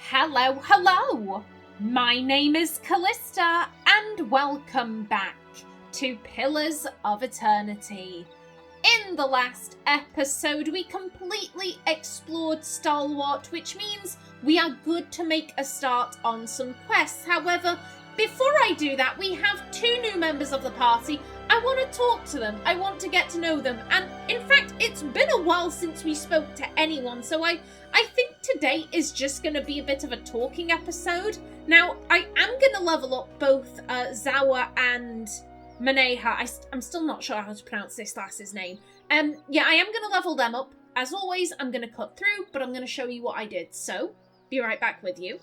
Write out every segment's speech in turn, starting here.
Hello, hello! My name is Callista, and welcome back to Pillars of Eternity. In the last episode, we completely explored Stalwart, which means we are good to make a start on some quests. However, before I do that, we have two new members of the party. I want to talk to them. I want to get to know them. And in fact, it's been a while since we spoke to anyone, so I think today is just going to be a bit of a talking episode. Now, I am going to level up both Zahua and Maneha. I'm still not sure how to pronounce this lass's name. Yeah, I am going to level them up. As always, I'm going to cut through, but I'm going to show you what I did. So, be right back with you.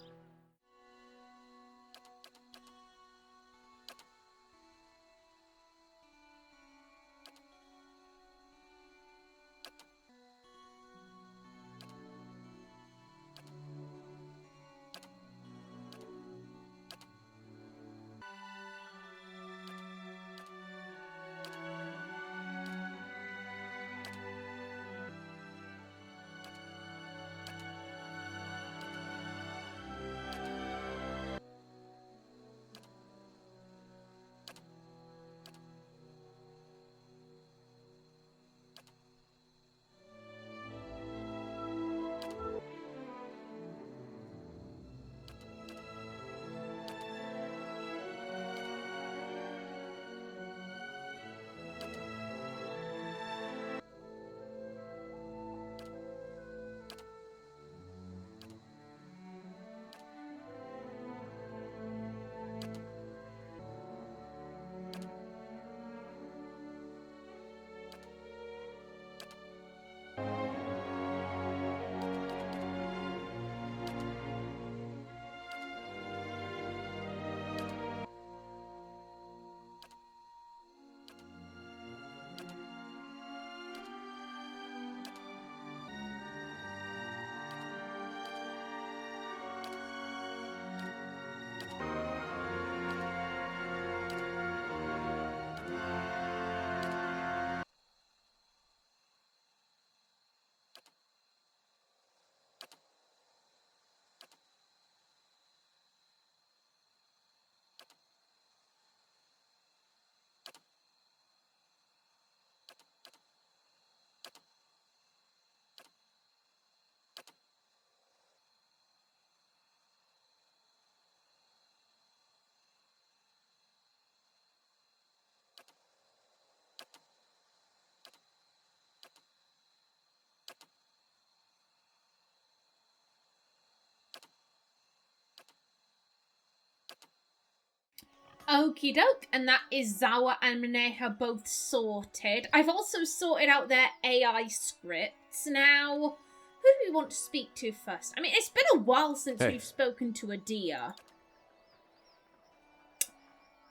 Okie doke, and that is Zahua and Maneha both sorted. I've also sorted out their AI scripts. Now, who do we want to speak to first? I mean, it's been a while since we've spoken to Adia.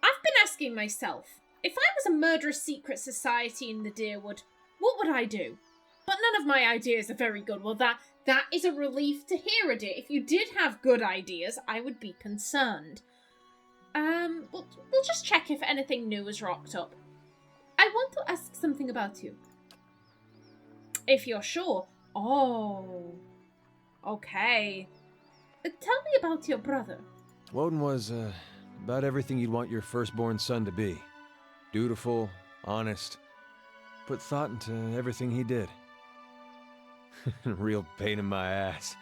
I've been asking myself, if I was a murderous secret society in the Deerwood, what would I do? But none of my ideas are very good. Well, that is a relief to hear, Adia. If you did have good ideas, I would be concerned. We'll just check if anything new has rocked up. I want to ask something about you. If you're sure. Oh. Okay. Tell me about your brother. Woden was, about everything you'd want your firstborn son to be. Dutiful, honest, put thought into everything he did. A real pain in my ass.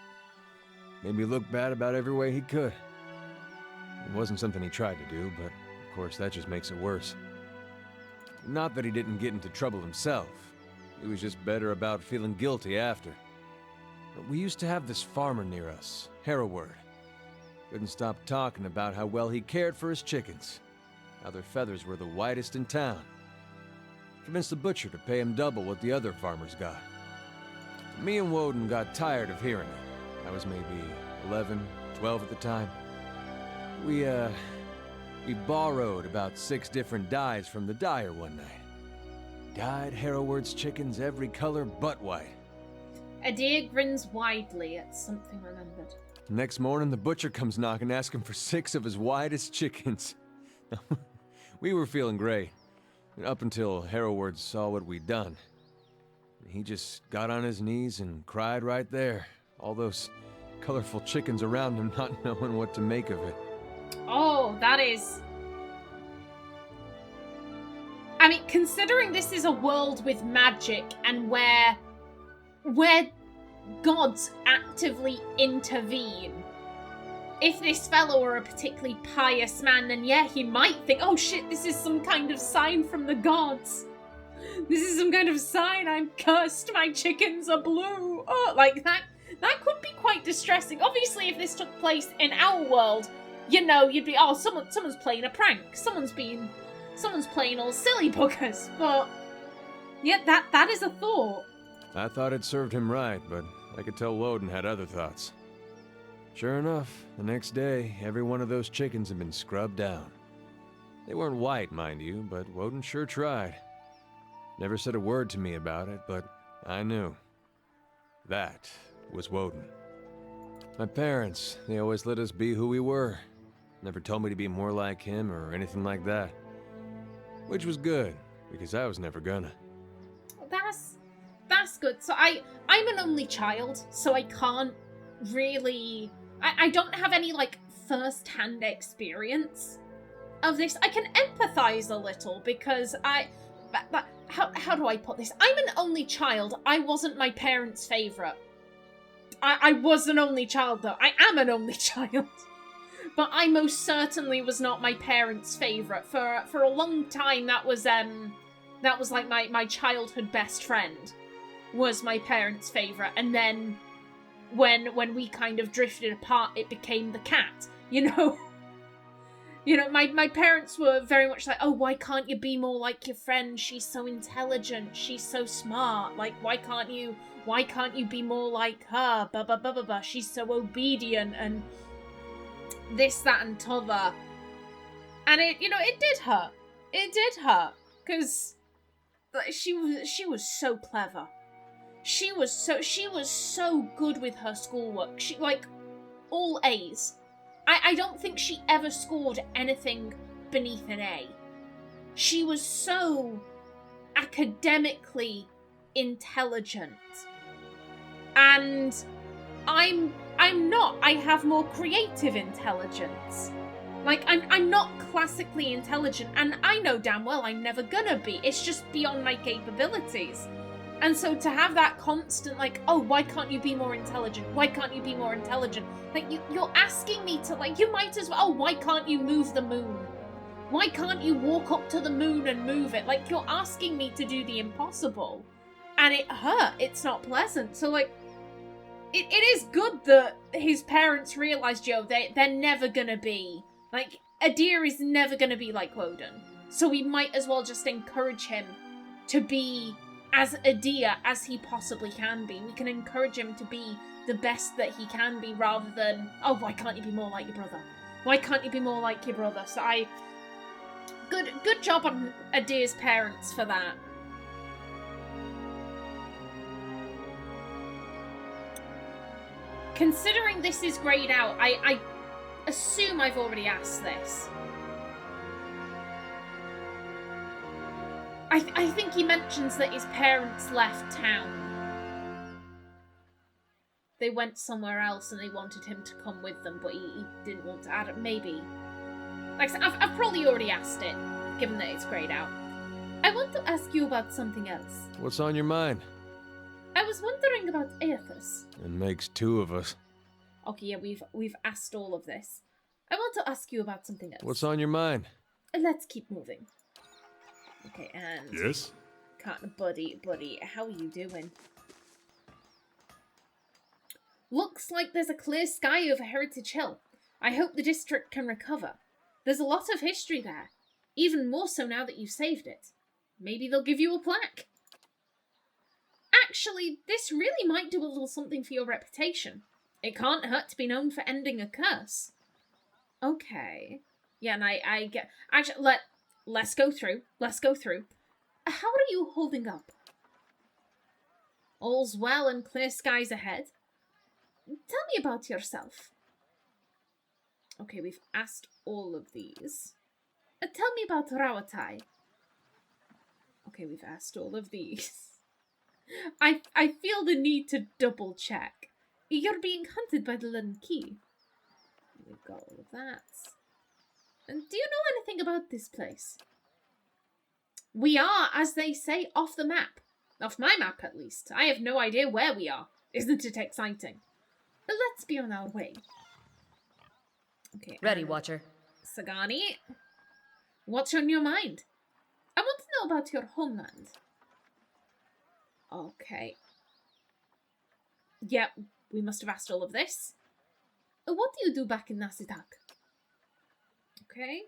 Made me look bad about every way he could. It wasn't something he tried to do, but of course that just makes it worse. Not that he didn't get into trouble himself. He was just better about feeling guilty after. But we used to have this farmer near us, Hereward. Couldn't stop talking about how well he cared for his chickens. How their feathers were the whitest in town. Convinced the butcher to pay him double what the other farmers got. Me and Woden got tired of hearing it. I was maybe 11, 12 at the time. We borrowed about 6 different dyes from the dyer one night. Dyed Hereward's chickens every color but white. Adia grins widely at something remembered. Next morning, the butcher comes knocking, asking for 6 of his whitest chickens. We were feeling great, up until Hereward saw what we'd done. He just got on his knees and cried right there. All those colorful chickens around him, not knowing what to make of it. Oh, that is... I mean, considering this is a world with magic and where gods actively intervene, if this fellow were a particularly pious man, then yeah, he might think, oh shit, this is some kind of sign from the gods. This is some kind of sign, I'm cursed, my chickens are blue. Oh, like that could be quite distressing. Obviously, if this took place in our world, you know, you'd be, oh, someone's playing a prank. Someone's playing all silly buggers. But yeah, that is a thought. I thought it served him right, but I could tell Woden had other thoughts. Sure enough, the next day, every one of those chickens had been scrubbed down. They weren't white, mind you, but Woden sure tried. Never said a word to me about it, but I knew. That was Woden. My parents, they always let us be who we were. Never told me to be more like him or anything like that. Which was good, because I was never gonna. That's good. So I'm an only child, so I can't really... I don't have any, like, first-hand experience of this. I can empathize a little, because how do I put this? I'm an only child. I wasn't my parents' favourite. I was an only child, though. I am an only child. But I most certainly was not my parents' favourite. For a long time, that was like my childhood best friend was my parents' favourite. And then when we kind of drifted apart, it became the cat, you know? You know, my parents were very much like, oh, why can't you be more like your friend? She's so intelligent. She's so smart. Like, why can't you be more like her? Blah, blah, blah, blah, blah. She's so obedient and this, that, and t'other. And it did hurt. It did hurt. Because she was so clever. She was so good with her schoolwork. She, like, all A's. I don't think she ever scored anything beneath an A. She was so academically intelligent. And I'm not. I have more creative intelligence. Like, I'm not classically intelligent, and I know damn well I'm never gonna be. It's just beyond my capabilities. And so to have that constant, like, oh, why can't you be more intelligent? Why can't you be more intelligent? Like, you're asking me to, like, you might as well, oh, why can't you move the moon? Why can't you walk up to the moon and move it? Like, you're asking me to do the impossible. And it hurt. It's not pleasant. So, like, it is good that his parents realised, they're never gonna be, like, Adir is never gonna be like Woden. So we might as well just encourage him to be as Adir as he possibly can be. We can encourage him to be the best that he can be, rather than, oh, why can't you be more like your brother? Why can't you be more like your brother? So good job on Adir's parents for that. Considering this is grayed out, I assume I've already asked this. I think he mentions that his parents left town. They went somewhere else and they wanted him to come with them, but he didn't want to add it. Maybe. Like I said, I've probably already asked it, given that it's grayed out. I want to ask you about something else. What's on your mind? I was wondering about Aethys. It makes two of us. Okay, yeah, we've asked all of this. I want to ask you about something else. What's on your mind? Let's keep moving. Okay, and... Yes? Buddy, how are you doing? Looks like there's a clear sky over Heritage Hill. I hope the district can recover. There's a lot of history there. Even more so now that you've saved it. Maybe they'll give you a plaque. Actually, this really might do a little something for your reputation. It can't hurt to be known for ending a curse. Okay. Yeah, and I get... Actually, let's go through. How are you holding up? All's well and clear skies ahead. Tell me about yourself. Okay, we've asked all of these. Tell me about Rawatai. Okay, we've asked all of these. I feel the need to double check. You're being hunted by the Luden Key. We've got all of that. And do you know anything about this place? We are, as they say, off the map. Off my map, at least. I have no idea where we are. Isn't it exciting? But let's be on our way. Okay. Ready, Watcher. Sagani, what's on your mind? I want to know about your homeland. Okay. Yep, we must have asked all of this. What do you do back in Nasitak? Okay.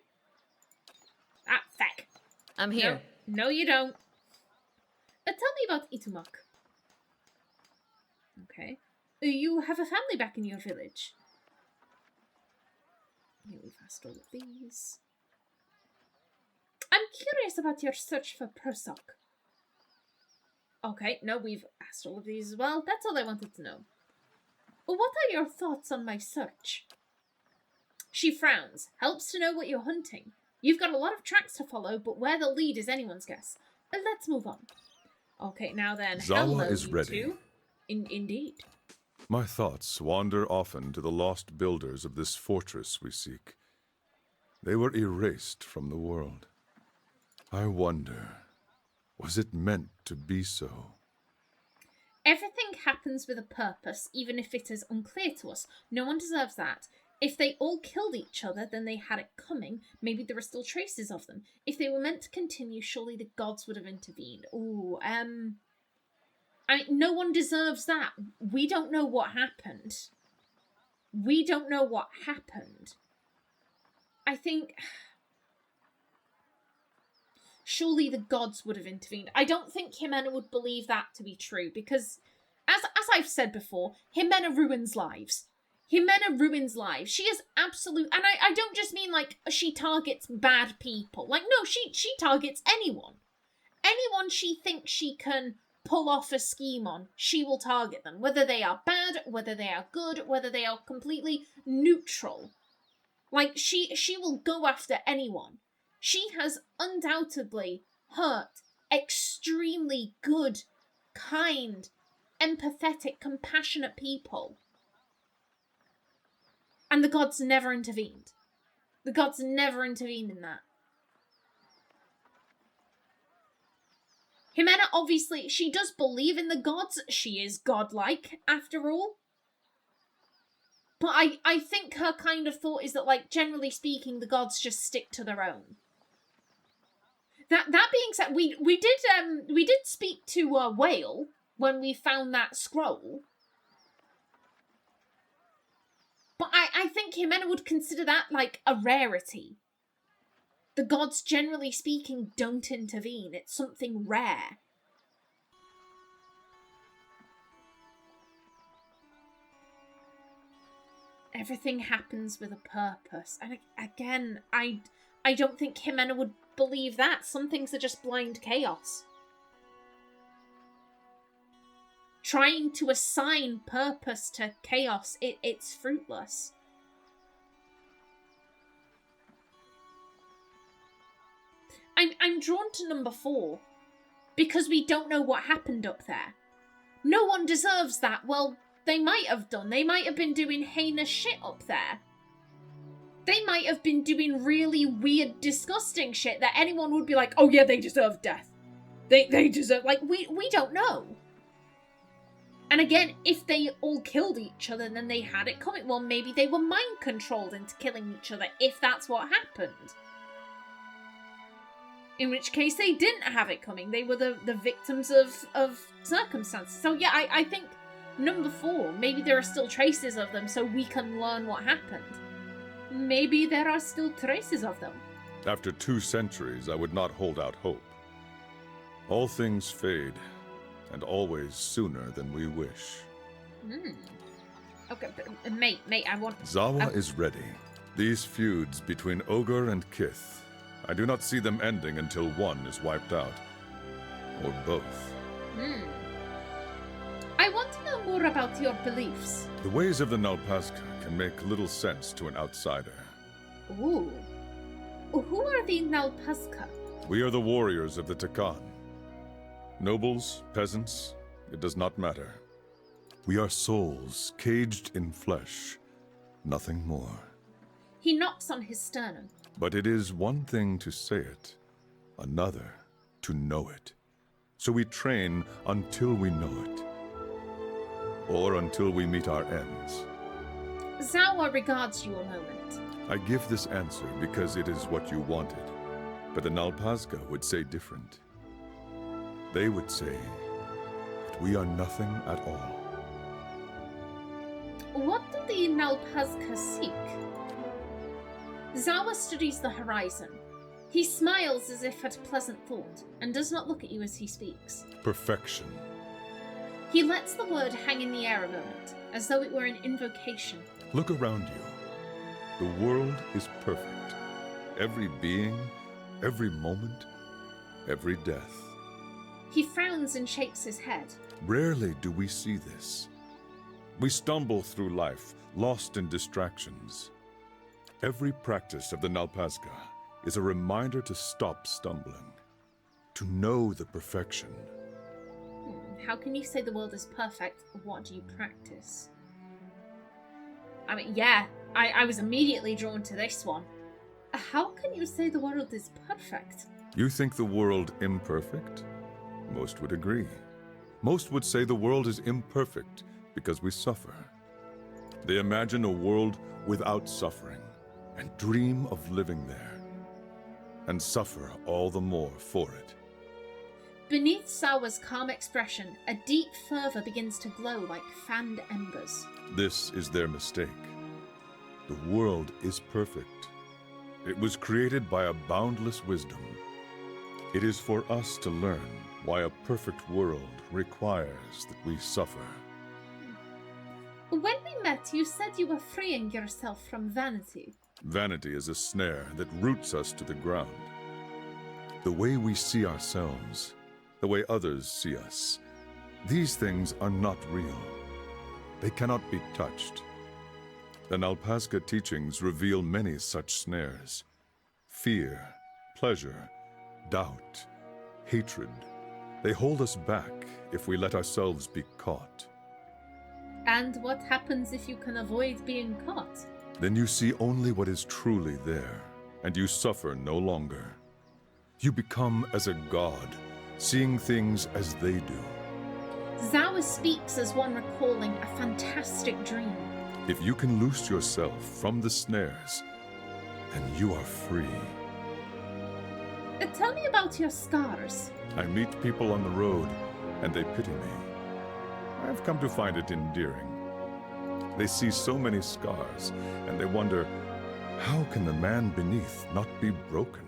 Ah, feck. I'm here. No, you don't. Tell me about Itumak. Okay. You have a family back in your village. Yeah, we've asked all of these. I'm curious about your search for Persok. Okay, no, we've asked all of these as well. That's all I wanted to know. What are your thoughts on my search? She frowns. Helps to know what you're hunting. You've got a lot of tracks to follow, but where they'll lead is anyone's guess. Let's move on. Okay, now then. Zahua is you ready. two. Indeed. My thoughts wander often to the lost builders of this fortress we seek. They were erased from the world. I wonder, was it meant to be so? Everything happens with a purpose, even if it is unclear to us. No one deserves that. If they all killed each other, then they had it coming. Maybe there are still traces of them. If they were meant to continue, surely the gods would have intervened. Ooh, no one deserves that. We don't know what happened. We don't know what happened. I think... surely the gods would have intervened. I don't think Ximena would believe that to be true, because, as I've said before, Ximena ruins lives. Ximena ruins lives. She is absolute... and I don't just mean, like, she targets bad people. Like, no, she targets anyone. Anyone she thinks she can pull off a scheme on, she will target them. Whether they are bad, whether they are good, whether they are completely neutral. Like, she will go after anyone. She has undoubtedly hurt extremely good, kind, empathetic, compassionate people. And the gods never intervened. The gods never intervened in that. Ximena, obviously, she does believe in the gods. She is godlike, after all. But I think her kind of thought is that, like, generally speaking, the gods just stick to their own. That being said, we did speak to Whale when we found that scroll. But I think Ximena would consider that, like, a rarity. The gods, generally speaking, don't intervene. It's something rare. Everything happens with a purpose. And again, I don't think Ximena would believe that. Some things are just blind chaos. Trying to assign purpose to chaos, it's fruitless. I'm drawn to number 4 because we don't know what happened up there. No one deserves that. Well, they might have done. They might have been doing heinous shit up there. They might have been doing really weird, disgusting shit that anyone would be like, oh yeah, they deserve death. They deserve... like, we don't know. And again, if they all killed each other, then they had it coming. Well, maybe they were mind-controlled into killing each other, if that's what happened. In which case, they didn't have it coming. They were the victims of circumstances. So yeah, I think number 4, maybe there are still traces of them so we can learn what happened. Maybe there are still traces of them. After 2 centuries, I would not hold out hope. All things fade, and always sooner than we wish. Okay, but, mate, I want... Zahua is ready. These feuds between Ogre and Kith, I do not see them ending until one is wiped out. Or both. I want to know more about your beliefs. The ways of the Nalpazka can make little sense to an outsider. Ooh. Who are the Nalpazka? We are the warriors of the Takan. Nobles, peasants, it does not matter. We are souls caged in flesh, nothing more. He knocks on his sternum. But it is one thing to say it, another to know it. So we train until we know it, or until we meet our ends. Zahua regards you a moment. I give this answer because it is what you wanted, but the Nalpazga would say different. They would say that we are nothing at all. What do the Nalpazga seek? Zahua studies the horizon. He smiles as if at a pleasant thought, and does not look at you as he speaks. Perfection. He lets the word hang in the air a moment, as though it were an invocation. Look around you. The world is perfect. Every being, every moment, every death. He frowns and shakes his head. Rarely do we see this. We stumble through life, lost in distractions. Every practice of the Nalpazga is a reminder to stop stumbling, to know the perfection. How can you say the world is perfect? What do you practice? I mean, yeah, I was immediately drawn to this one. How can you say the world is perfect? You think the world imperfect? Most would agree. Most would say the world is imperfect because we suffer. They imagine a world without suffering and dream of living there, and suffer all the more for it. Beneath Zahua's calm expression, a deep fervor begins to glow like fanned embers. This is their mistake. The world is perfect. It was created by a boundless wisdom. It is for us to learn why a perfect world requires that we suffer. When we met, you said you were freeing yourself from vanity. Vanity is a snare that roots us to the ground. The way we see ourselves, the way others see us, these things are not real. They cannot be touched. The Nalpazga teachings reveal many such snares. Fear, pleasure, doubt, hatred. They hold us back if we let ourselves be caught. And what happens if you can avoid being caught? Then you see only what is truly there, and you suffer no longer. You become as a god, seeing things as they do. Zahua speaks as one recalling a fantastic dream. If you can loose yourself from the snares, then you are free. Tell me about your scars. I meet people on the road, and they pity me. I've come to find it endearing. They see so many scars, and they wonder, how can the man beneath not be broken?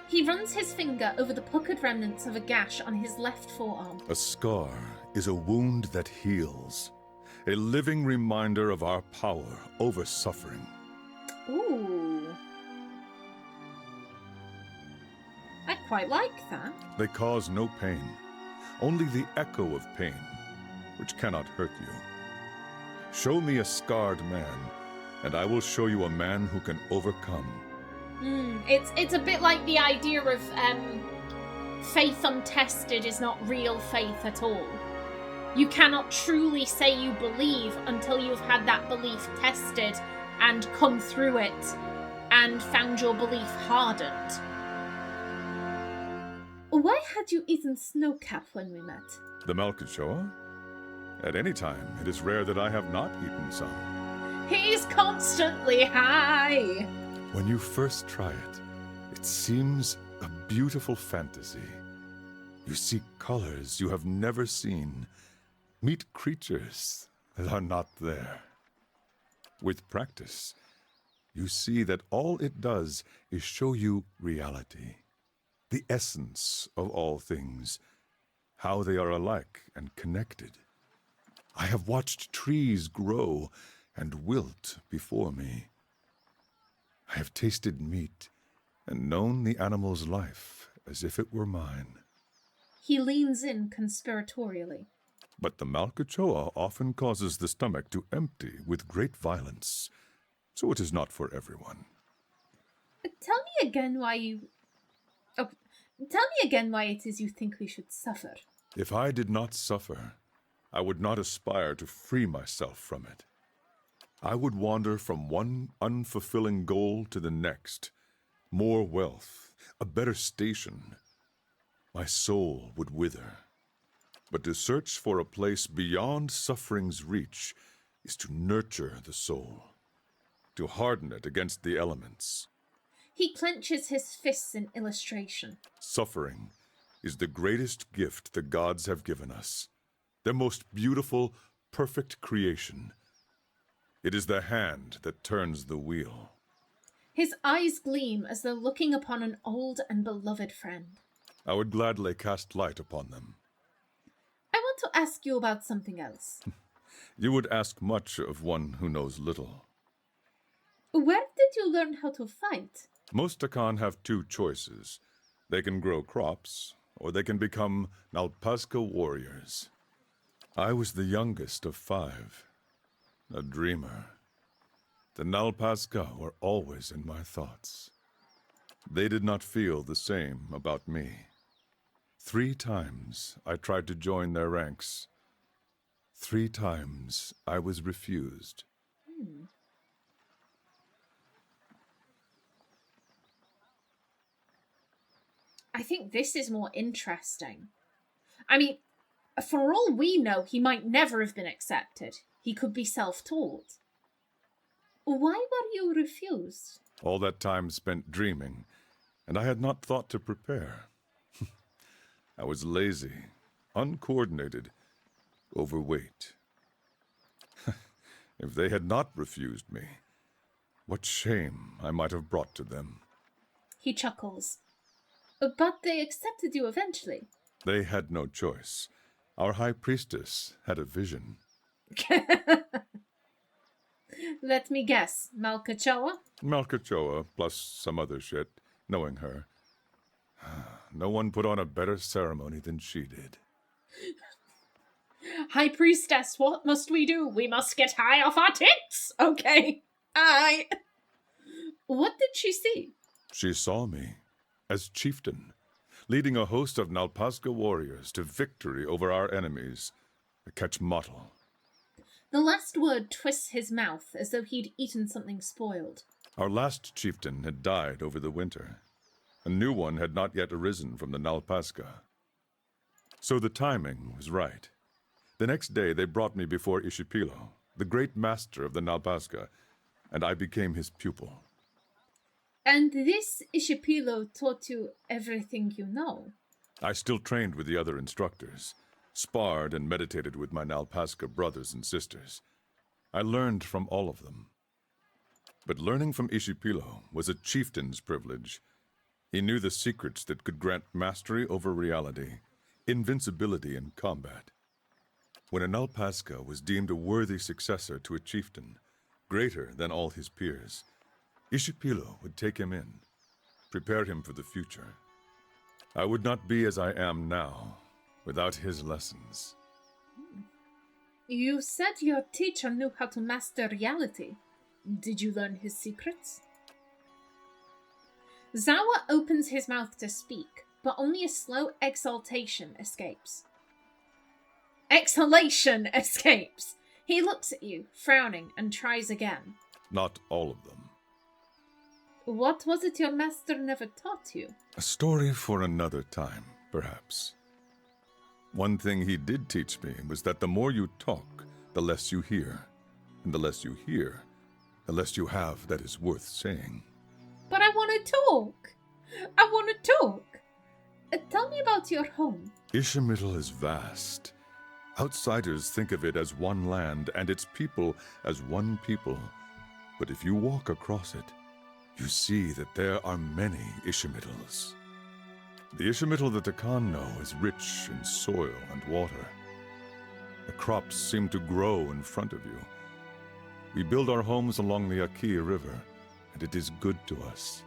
He runs his finger over the puckered remnants of a gash on his left forearm. A scar is a wound that heals, a living reminder of our power over suffering. Ooh. I quite like that. They cause no pain, only the echo of pain, which cannot hurt you. Show me a scarred man, and I will show you a man who can overcome. It's a bit like the idea of faith untested is not real faith at all. You cannot truly say you believe until you've had that belief tested and come through it and found your belief hardened. Why had you eaten snowcap when we met? The Malkachoa? At any time, it is rare that I have not eaten some. He's constantly high. When you first try it, it seems a beautiful fantasy. You see colors you have never seen, meet creatures that are not there. With practice, you see that all it does is show you reality, the essence of all things, how they are alike and connected. I have watched trees grow and wilt before me. I have tasted meat and known the animal's life as if it were mine. He leans in conspiratorially. But the Malkachoa often causes the stomach to empty with great violence, so it is not for everyone. Tell me again why it is you think we should suffer. If I did not suffer, I would not aspire to free myself from it. I would wander from one unfulfilling goal to the next. More wealth, a better station. My soul would wither. But to search for a place beyond suffering's reach is to nurture the soul, to harden it against the elements. He clenches his fists in illustration. Suffering is the greatest gift the gods have given us, their most beautiful, perfect creation. It is the hand that turns the wheel. His eyes gleam as though looking upon an old and beloved friend. I would gladly cast light upon them. I want to ask you about something else. You would ask much of one who knows little. Where did you learn how to fight? Most Takan have two choices. They can grow crops, or they can become Nalpazka warriors. I was the youngest of 5, a dreamer. The Nalpazka were always in my thoughts. They did not feel the same about me. 3 times I tried to join their ranks. 3 times I was refused. I think this is more interesting. I mean, for all we know, he might never have been accepted. He could be self-taught. Why were you refused? All that time spent dreaming, and I had not thought to prepare. I was lazy, uncoordinated, overweight. If they had not refused me, what shame I might have brought to them. He chuckles. But they accepted you eventually. They had no choice. Our high priestess had a vision. Let me guess, Malkachoa? Malkachoa, plus some other shit, knowing her. No one put on a better ceremony than she did. High priestess, what must we do? We must get high off our tits! Okay. What did she see? She saw me as chieftain, leading a host of Nalpazka warriors to victory over our enemies, the Kechmatl. The last word twists his mouth as though he'd eaten something spoiled. Our last chieftain had died over the winter. A new one had not yet arisen from the Nalpazka. So the timing was right. The next day they brought me before Ishipilo, the great master of the Nalpazka, and I became his pupil. And this Ishipilo taught you everything you know? I still trained with the other instructors, sparred and meditated with my Nalpazka brothers and sisters. I learned from all of them. But learning from Ishipilo was a chieftain's privilege. He knew the secrets that could grant mastery over reality, invincibility in combat. When a Nalpazka was deemed a worthy successor to a chieftain, greater than all his peers, Ishipilo would take him in, prepare him for the future. I would not be as I am now without his lessons. You said your teacher knew how to master reality. Did you learn his secrets? Zahua opens his mouth to speak, but only a slow exhaltation escapes. Exhalation escapes! He looks at you, frowning, and tries again. Not all of them. What was it your master never taught you? A story for another time, perhaps. One thing he did teach me was that the more you talk, the less you hear. And the less you hear, the less you have that is worth saying. But I want to talk! I want to talk! Tell me about your home. Ishimidal is vast. Outsiders think of it as one land and its people as one people. But if you walk across it, you see that there are many Ishimidals. The Ishimidal that the Khan know is rich in soil and water. The crops seem to grow in front of you. We build our homes along the Aki River, and it is good to us.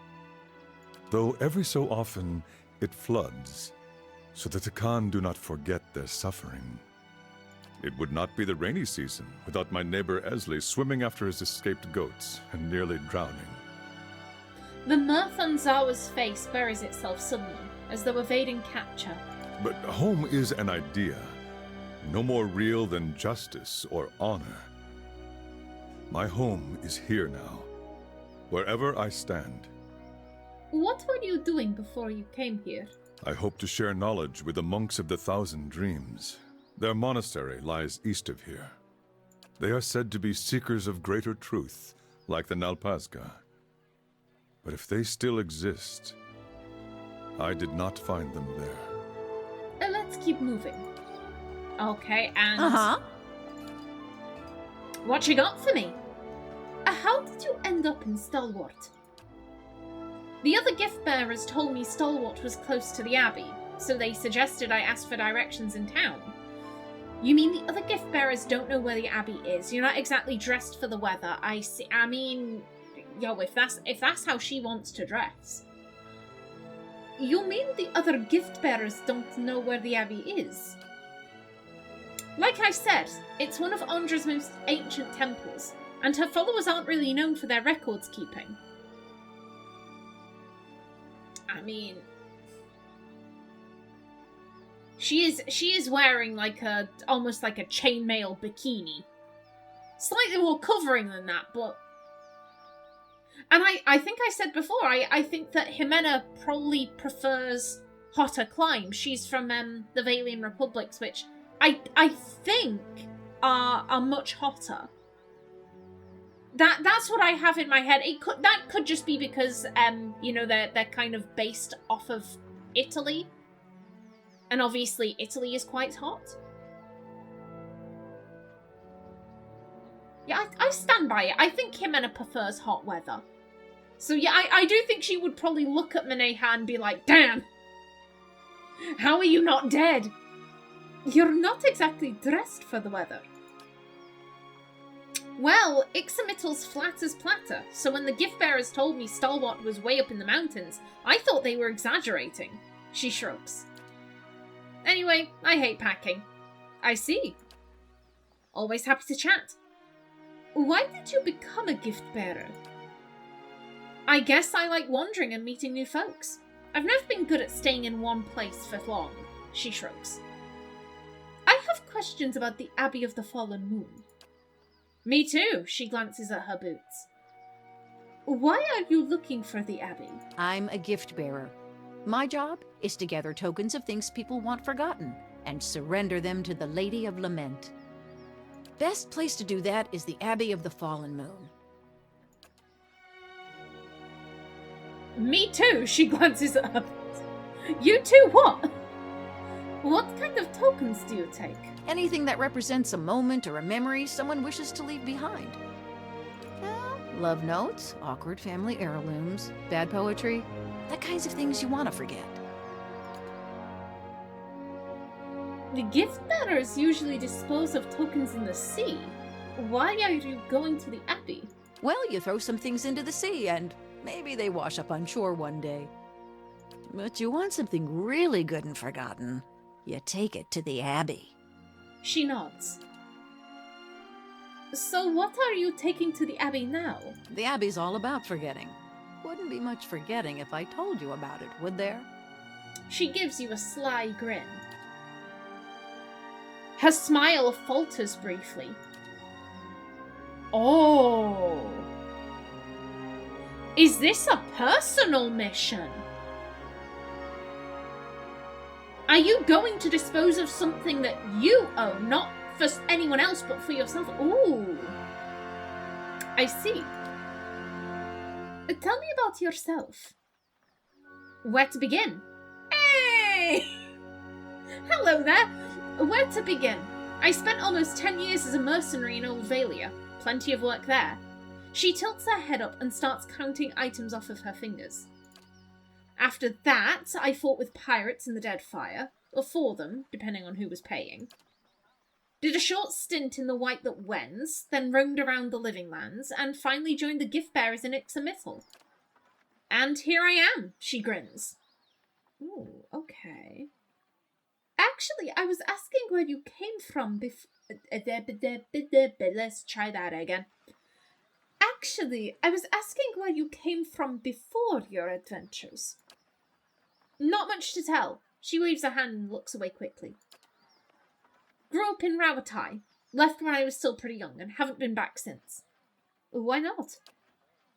Though every so often it floods, so that the Khan do not forget their suffering. It would not be the rainy season without my neighbor Esley swimming after his escaped goats and nearly drowning. The mirth on Zawa's face buries itself suddenly, as though evading capture. But home is an idea. no more real than justice or honor. My home is here now, wherever I stand. What were you doing before you came here? I hope to share knowledge with the monks of the Thousand Dreams. Their monastery lies east of here. They are said to be seekers of greater truth, like the Nalpazga. But if they still exist, I did not find them there. Let's keep moving. Okay, and... What you got for me? How did you end up in Stalwart? The other gift bearers told me Stalwart was close to the Abbey, so they suggested I ask for directions in town. You mean the other gift bearers don't know where the Abbey is? You're not exactly dressed for the weather. I see. I mean, yo, if that's how she wants to dress. You mean the other gift bearers don't know where the Abbey is? Like I said, it's one of Andra's most ancient temples, and her followers aren't really known for their records keeping. I mean, she is wearing like almost like a chainmail bikini. Slightly more covering than that, but... And I think I said before, I think that Ximena probably prefers hotter climes. She's from the Valian Republics, which I think are much hotter. That's what I have in my head. That could just be because you know, they're kind of based off of Italy, and obviously Italy is quite hot. Yeah, I stand by it. I think Ximena prefers hot weather. So yeah, I do think she would probably look at Maneha and be like, "Damn, how are you not dead? You're not exactly dressed for the weather." Well, Ixamital's flat as platter, so when the gift bearers told me Stalwart was way up in the mountains, I thought they were exaggerating. She shrugs. Anyway, I hate packing. I see. Always happy to chat. Why did you become a gift bearer? I guess I like wandering and meeting new folks. I've never been good at staying in one place for long. She shrugs. I have questions about the Abbey of the Fallen Moon. Me too, she glances at her boots. Why are you looking for the Abbey? I'm a gift bearer. My job is to gather tokens of things people want forgotten and surrender them to the Lady of Lament. Best place to do that is the Abbey of the Fallen Moon. Me too, she glances at her boots. You too what? What kind of tokens do you take? Anything that represents a moment or a memory someone wishes to leave behind. Love notes, awkward family heirlooms, bad poetry, the kinds of things you want to forget. The gift bearers usually dispose of tokens in the sea. Why are you going to the Abbey? Well, you throw some things into the sea and maybe they wash up on shore one day. But you want something really good and forgotten, you take it to the Abbey. She nods. So what are you taking to the Abbey now? The Abbey's all about forgetting. Wouldn't be much forgetting if I told you about it, would there? She gives you a sly grin. Her smile falters briefly. Oh. Is this a personal mission? Are you going to dispose of something that you own, not for anyone else, but for yourself? Ooh. I see. Tell me about yourself. Where to begin? Hey! Hello there. Where to begin? I spent almost 10 years as a mercenary in Old Valia. Plenty of work there. She tilts her head up and starts counting items off of her fingers. After that, I fought with pirates in the Deadfire, or for them, depending on who was paying. Did a short stint in the White That Wends, then roamed around the Living Lands, and finally joined the gift bearers in Ixamital. And here I am, she grins. Ooh, okay. Actually, I was asking where you came from before... Let's try that again. Actually, I was asking where you came from before your adventures. Not much to tell. She waves her hand and looks away quickly. Grew up in Rawatai, left when I was still pretty young, and haven't been back since. Why not?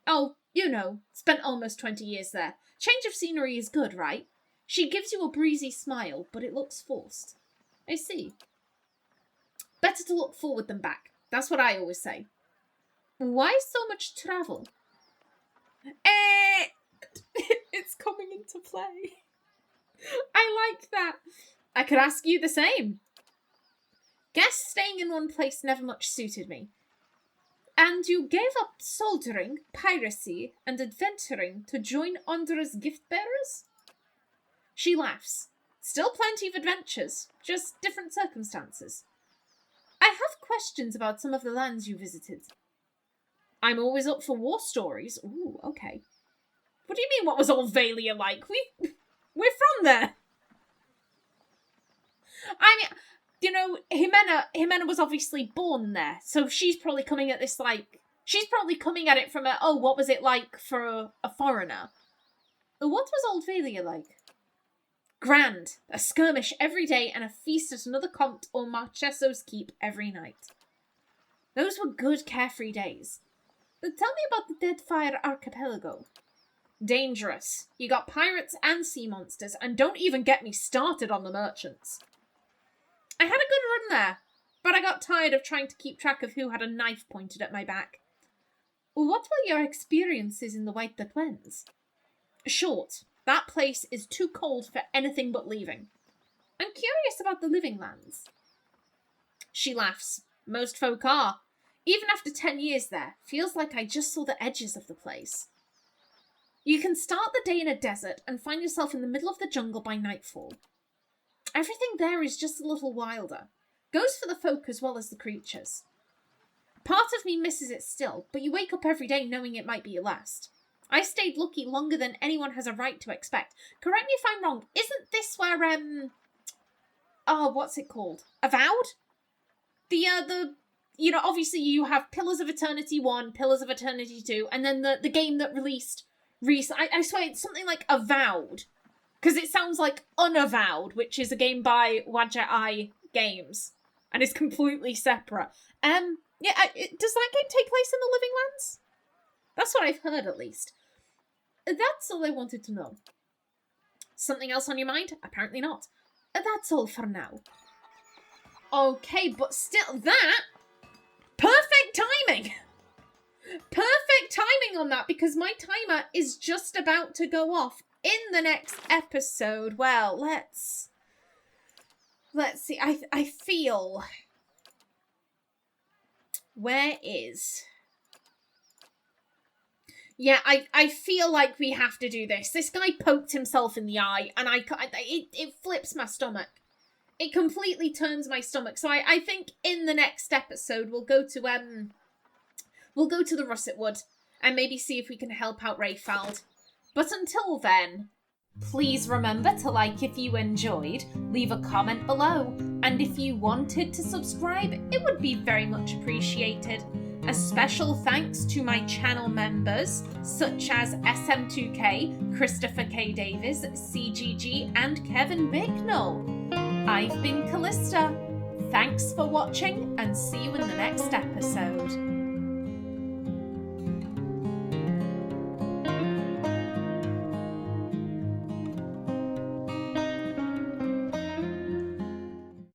Oh, you know, spent almost 20 years there. Change of scenery is good, right? She gives you a breezy smile, but it looks forced. I see. Better to look forward than back. That's what I always say. Why so much travel? It's coming into play. I like that. I could ask you the same. Guess staying in one place never much suited me. And you gave up soldiering, piracy, and adventuring to join Ondra's gift bearers? She laughs. Still plenty of adventures, just different circumstances. I have questions about some of the lands you visited. I'm always up for war stories. Ooh, okay. What do you mean, what was old Valia like? We're from there. I mean, you know, Ximena was obviously born there, so she's probably coming at this like... She's probably coming at it from a, oh, what was it like for a foreigner? What was old Valia like? Grand. A skirmish every day and a feast at another comte or Marcheso's keep every night. Those were good, carefree days. Tell me about the Deadfire Archipelago. Dangerous. You got pirates and sea monsters, and don't even get me started on the merchants. I had a good run there, but I got tired of trying to keep track of who had a knife pointed at my back. What were your experiences in the White Plains? Short. That place is too cold for anything but leaving. I'm curious about the living lands. She laughs. Most folk are. Even after 10 years there, feels like I just saw the edges of the place. You can start the day in a desert and find yourself in the middle of the jungle by nightfall. Everything there is just a little wilder. Goes for the folk as well as the creatures. Part of me misses it still, but you wake up every day knowing it might be your last. I stayed lucky longer than anyone has a right to expect. Correct me if I'm wrong, isn't this where, what's it called? Avowed? You know, obviously you have Pillars of Eternity 1, Pillars of Eternity 2, and then the game that released recently, I swear it's something like Avowed. Because it sounds like Unavowed, which is a game by Wadja Games, and is completely separate. Does that game take place in the Living Lands? That's what I've heard, at least. That's all I wanted to know. Something else on your mind? Apparently not. That's all for now. Okay, but still, that... Perfect timing! Perfect timing on that, because my timer is just about to go off in the next episode. Well, let's see. I feel... Where is... Yeah, I feel like we have to do this. This guy poked himself in the eye, and it flips my stomach. It completely turns my stomach. So I think in the next episode we'll go to the Russet Wood and maybe see if we can help out Rayfald. But until then, please remember to like if you enjoyed, leave a comment below, and if you wanted to subscribe, it would be very much appreciated. A special thanks to my channel members, such as SM2K, Christopher K. Davies, CGG, and Kevin Bicknell. I've been Callista. Thanks for watching, and see you in the next episode.